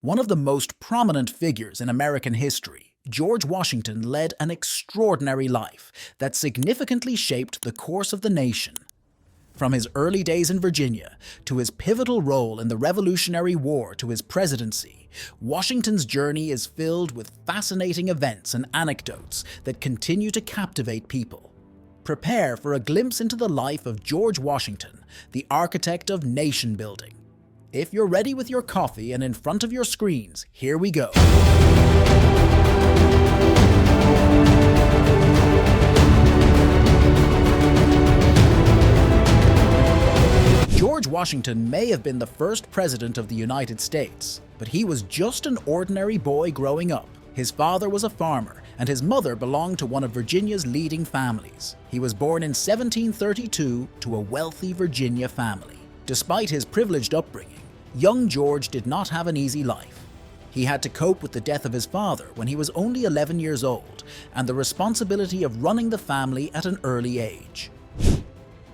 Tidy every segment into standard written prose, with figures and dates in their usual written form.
One of the most prominent figures in American history, George Washington led an extraordinary life that significantly shaped the course of the nation. From his early days in Virginia to his pivotal role in the Revolutionary War to his presidency, Washington's journey is filled with fascinating events and anecdotes that continue to captivate people. Prepare for a glimpse into the life of George Washington, the architect of nation building. If you're ready with your coffee and in front of your screens, here we go. George Washington may have been the first president of the United States, but he was just an ordinary boy growing up. His father was a farmer, and his mother belonged to one of Virginia's leading families. He was born in 1732 to a wealthy Virginia family. Despite his privileged upbringing, young George did not have an easy life. He had to cope with the death of his father when he was only 11 years old, and the responsibility of running the family at an early age.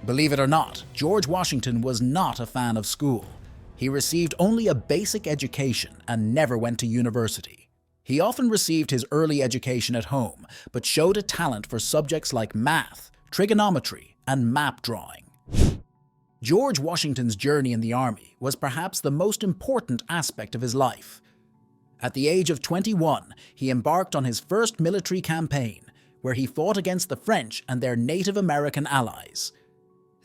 Believe it or not, George Washington was not a fan of school. He received only a basic education and never went to university. He often received his early education at home, but showed a talent for subjects like math, trigonometry, and map drawing. George Washington's journey in the army was perhaps the most important aspect of his life. At the age of 21, he embarked on his first military campaign, where he fought against the French and their Native American allies.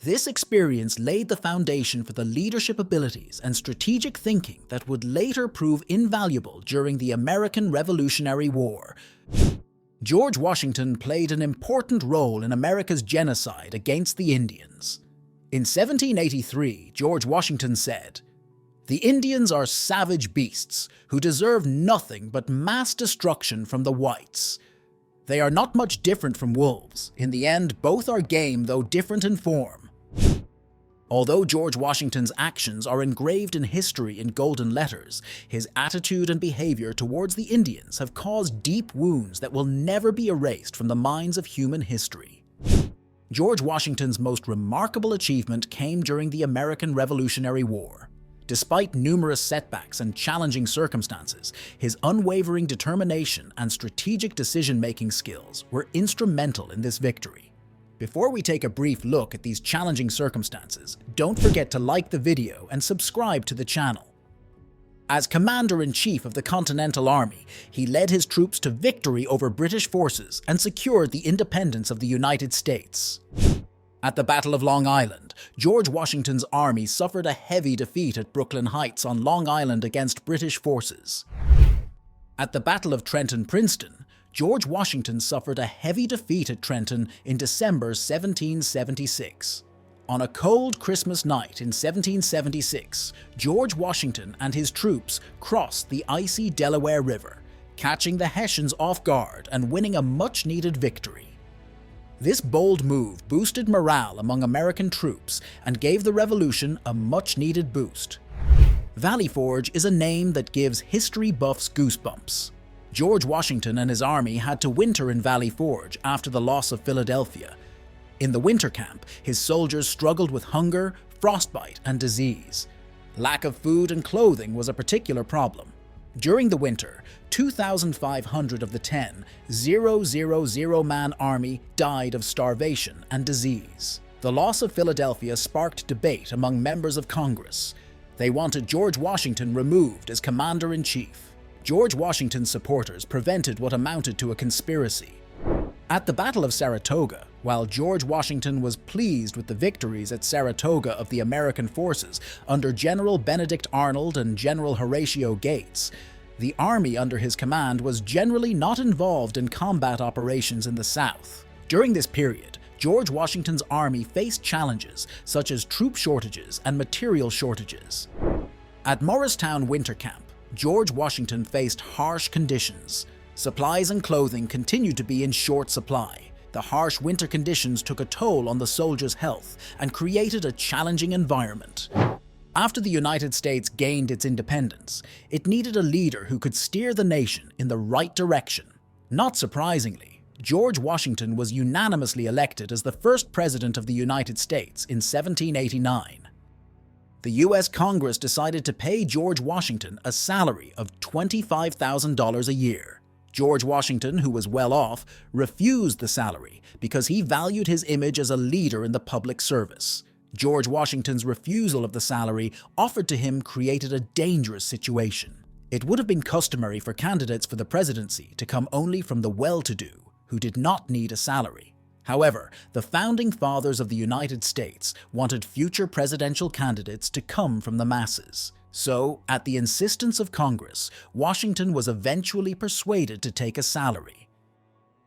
This experience laid the foundation for the leadership abilities and strategic thinking that would later prove invaluable during the American Revolutionary War. George Washington played an important role in America's genocide against the Indians. In 1783, George Washington said, "The Indians are savage beasts who deserve nothing but mass destruction from the whites. They are not much different from wolves. In the end, both are game, though different in form." Although George Washington's actions are engraved in history in golden letters, his attitude and behavior towards the Indians have caused deep wounds that will never be erased from the minds of human history. George Washington's most remarkable achievement came during the American Revolutionary War. Despite numerous setbacks and challenging circumstances, his unwavering determination and strategic decision-making skills were instrumental in this victory. Before we take a brief look at these challenging circumstances, don't forget to like the video and subscribe to the channel. As Commander-in-Chief of the Continental Army, he led his troops to victory over British forces and secured the independence of the United States. At the Battle of Long Island, George Washington's army suffered a heavy defeat at Brooklyn Heights on Long Island against British forces. At the Battle of Trenton-Princeton, George Washington suffered a heavy defeat at Trenton in December 1776. On a cold Christmas night in 1776, George Washington and his troops crossed the icy Delaware River, catching the Hessians off guard and winning a much-needed victory. This bold move boosted morale among American troops and gave the Revolution a much-needed boost. Valley Forge is a name that gives history buffs goosebumps. George Washington and his army had to winter in Valley Forge after the loss of Philadelphia. In the winter camp, his soldiers struggled with hunger, frostbite, and disease. Lack of food and clothing was a particular problem. During the winter, 2,500 of the 10,000-man army died of starvation and disease. The loss of Philadelphia sparked debate among members of Congress. They wanted George Washington removed as commander-in-chief. George Washington's supporters prevented what amounted to a conspiracy. At the Battle of Saratoga, while George Washington was pleased with the victories at Saratoga of the American forces under General Benedict Arnold and General Horatio Gates, the army under his command was generally not involved in combat operations in the South. During this period, George Washington's army faced challenges such as troop shortages and material shortages. At Morristown Winter Camp, George Washington faced harsh conditions. Supplies and clothing continued to be in short supply. The harsh winter conditions took a toll on the soldiers' health and created a challenging environment. After the United States gained its independence, it needed a leader who could steer the nation in the right direction. Not surprisingly, George Washington was unanimously elected as the first president of the United States in 1789. The US Congress decided to pay George Washington a salary of $25,000 a year. George Washington, who was well off, refused the salary because he valued his image as a leader in the public service. George Washington's refusal of the salary offered to him created a dangerous situation. It would have been customary for candidates for the presidency to come only from the well-to-do, who did not need a salary. However, the founding fathers of the United States wanted future presidential candidates to come from the masses. So, at the insistence of Congress, Washington was eventually persuaded to take a salary.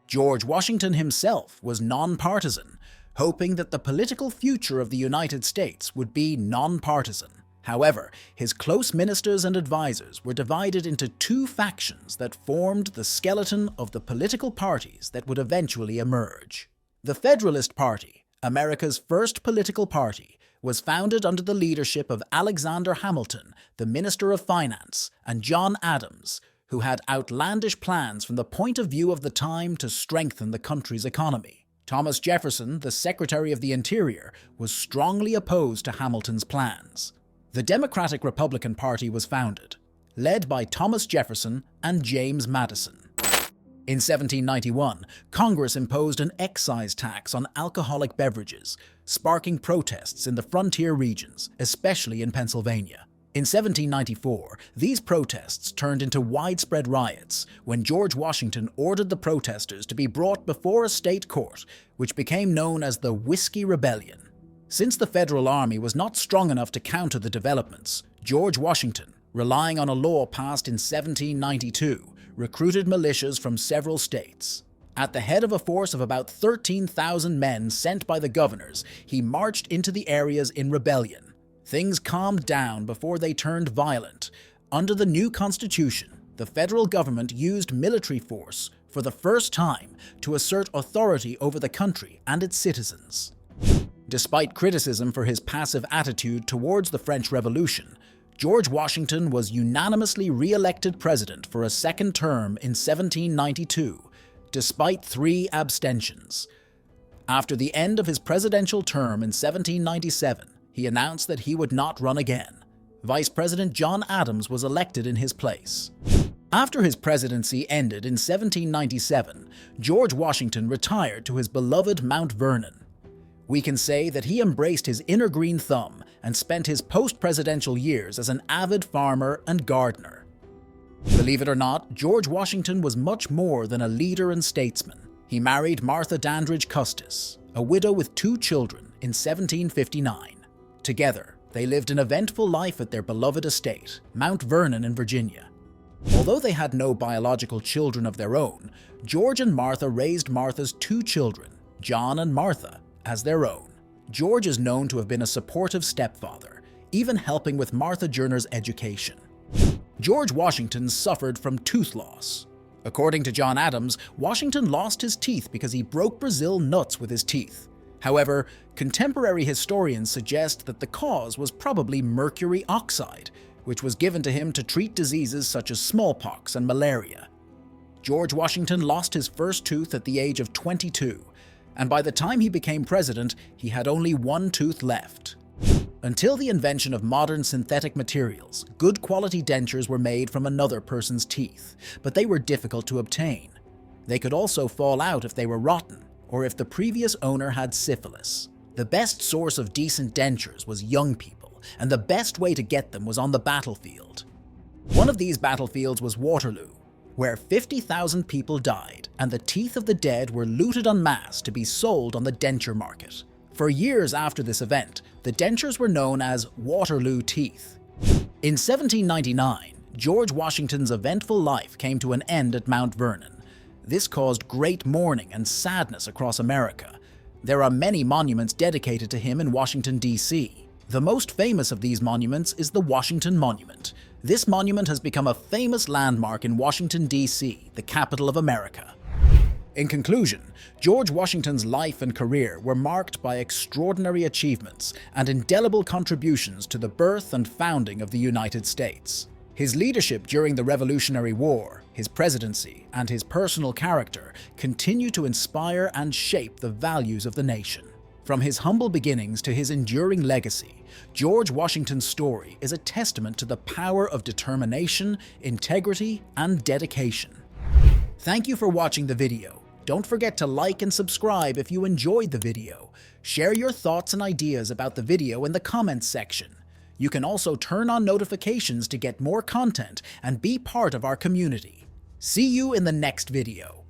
George Washington himself was nonpartisan, hoping that the political future of the United States would be nonpartisan. However, his close ministers and advisors were divided into two factions that formed the skeleton of the political parties that would eventually emerge. The Federalist Party, America's first political party, was founded under the leadership of Alexander Hamilton, the Minister of Finance, and John Adams, who had outlandish plans from the point of view of the time to strengthen the country's economy. Thomas Jefferson, the Secretary of the Interior, was strongly opposed to Hamilton's plans. The Democratic-Republican Party was founded, led by Thomas Jefferson and James Madison. In 1791, Congress imposed an excise tax on alcoholic beverages, sparking protests in the frontier regions, especially in Pennsylvania. In 1794, these protests turned into widespread riots when George Washington ordered the protesters to be brought before a state court, which became known as the Whiskey Rebellion. Since the Federal Army was not strong enough to counter the developments, George Washington, relying on a law passed in 1792, recruited militias from several states. At the head of a force of about 13,000 men sent by the governors, he marched into the areas in rebellion. Things calmed down before they turned violent. Under the new Constitution, the federal government used military force for the first time to assert authority over the country and its citizens. Despite criticism for his passive attitude towards the French Revolution, George Washington was unanimously re-elected president for a second term in 1792, despite 3 abstentions. After the end of his presidential term in 1797, he announced that he would not run again. Vice President John Adams was elected in his place. After his presidency ended in 1797, George Washington retired to his beloved Mount Vernon. We can say that he embraced his inner green thumb and spent his post-presidential years as an avid farmer and gardener. Believe it or not, George Washington was much more than a leader and statesman. He married Martha Dandridge Custis, a widow with 2 children, in 1759. Together, they lived an eventful life at their beloved estate, Mount Vernon in Virginia. Although they had no biological children of their own, George and Martha raised Martha's 2 children, John and Martha, as their own. George is known to have been a supportive stepfather, even helping with Martha Joyner's education. George Washington suffered from tooth loss. According to John Adams, Washington lost his teeth because he broke Brazil nuts with his teeth. However, contemporary historians suggest that the cause was probably mercury oxide, which was given to him to treat diseases such as smallpox and malaria. George Washington lost his first tooth at the age of 22, and by the time he became president, he had only 1 tooth left. Until the invention of modern synthetic materials, good quality dentures were made from another person's teeth, but they were difficult to obtain. They could also fall out if they were rotten, or if the previous owner had syphilis. The best source of decent dentures was young people, and the best way to get them was on the battlefield. One of these battlefields was Waterloo, where 50,000 people died, and the teeth of the dead were looted en masse to be sold on the denture market. For years after this event, the dentures were known as Waterloo teeth. In 1799, George Washington's eventful life came to an end at Mount Vernon. This caused great mourning and sadness across America. There are many monuments dedicated to him in Washington, D.C. The most famous of these monuments is the Washington Monument. This monument has become a famous landmark in Washington, D.C., the capital of America. In conclusion, George Washington's life and career were marked by extraordinary achievements and indelible contributions to the birth and founding of the United States. His leadership during the Revolutionary War, his presidency, and his personal character continue to inspire and shape the values of the nation. From his humble beginnings to his enduring legacy, George Washington's story is a testament to the power of determination, integrity, and dedication. Thank you for watching the video. Don't forget to like and subscribe if you enjoyed the video. Share your thoughts and ideas about the video in the comments section. You can also turn on notifications to get more content and be part of our community. See you in the next video.